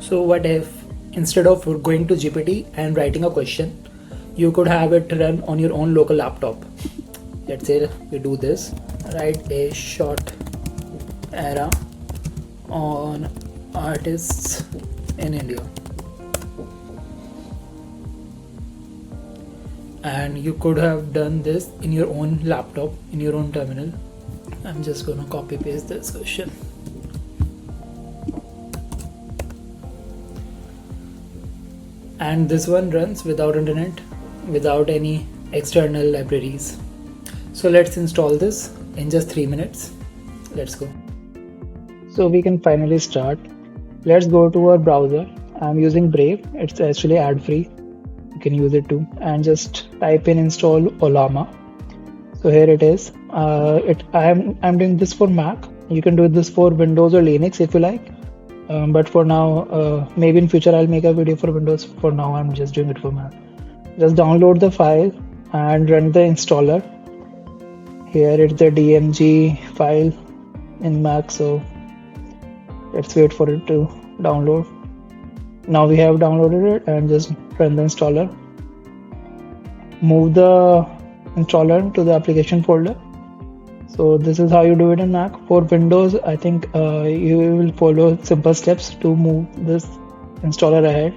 So what if instead of going to GPT and writing a question, you could have it run on your own local laptop? Let's say we do this: write a short era on artists in India. And you could have done this in your own laptop, in your own terminal. I'm just gonna copy paste this question. And this one runs without internet, without any external libraries. So let's install this in just 3 minutes. Let's go. So we can finally start. Let's go to our browser. I'm using Brave. It's actually ad free. You can use it too. And just type in install Ollama. So here it is. I'm doing this for Mac. You can do this for Windows or Linux if you like. But for now, maybe in future I'll make a video for Windows. For now, I'm just doing it for Mac. Just download the file and run the installer. Here it's the DMG file in Mac, so let's wait for it to download. Now we have downloaded it, and just run the installer. Move the installer to the application folder. So this is how you do it in Mac. For Windows, I think you will follow simple steps to move this installer ahead.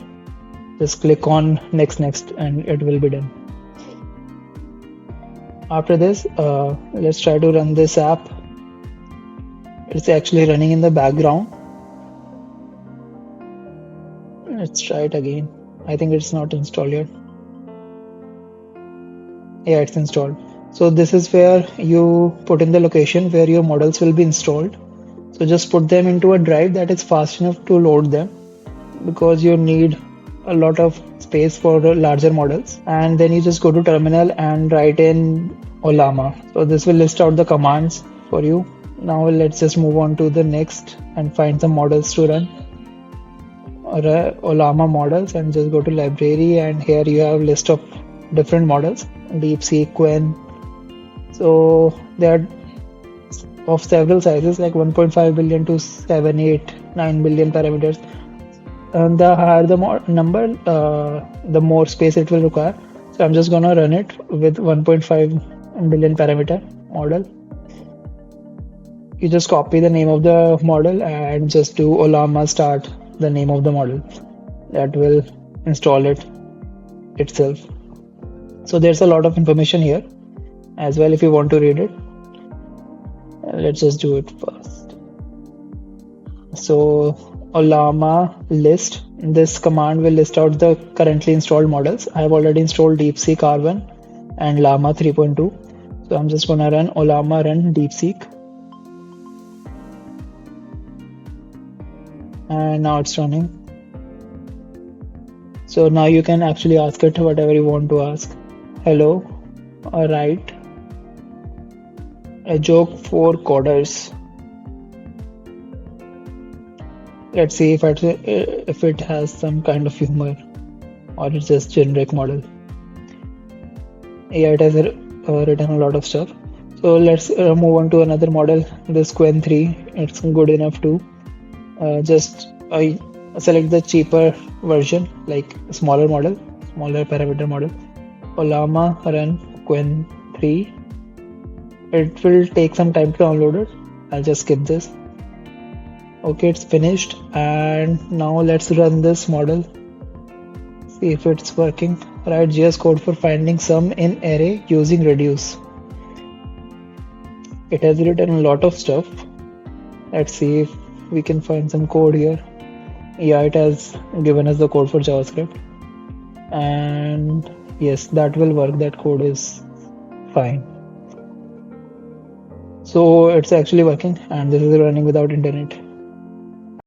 Just click on next, and it will be done. After this, let's try to run this app. It's actually running in the background. Let's try it again. I think it's not installed yet. Yeah, it's installed. So this is where you put in the location where your models will be installed. So just put them into a drive that is fast enough to load them, because you need a lot of space for the larger models. And then you just go to terminal and write in Ollama. So this will list out the commands for you. Now let's just move on to the next and find some models to run. Ollama models, and just go to library, and here you have list of different models: DeepSeek, Quen. So they are of several sizes, like 1.5 billion to 7, 8, 9 billion parameters. And the higher the number, the more space it will require. So I'm just gonna run it with 1.5 billion parameter model. You just copy the name of the model and just do Ollama start the name of the model. That will install it itself. So there's a lot of information here as well if you want to read it. Let's just do it first. So Ollama list, this command will list out the currently installed models. I have already installed DeepSeek R1 and Llama 3.2. So I'm just gonna run Ollama run DeepSeek. And now it's running. So now you can actually ask it whatever you want to ask. Hello, write a joke for coders. Let's see if it has some kind of humor, or it's just generic model. Yeah, it has written a lot of stuff. So let's move on to another model. This Quen 3, it's good enough too. Just select the cheaper version, like smaller parameter model. Ollama run Quen 3. It will take some time to download it. I'll just skip this. Okay, it's finished, and now let's run this model. See if it's working. Write JS code for finding sum in array using reduce. It has written a lot of stuff. Let's see if we can find some code here. Yeah, it has given us the code for JavaScript, and yes, that will work. That code is fine. So it's actually working, and this is running without internet.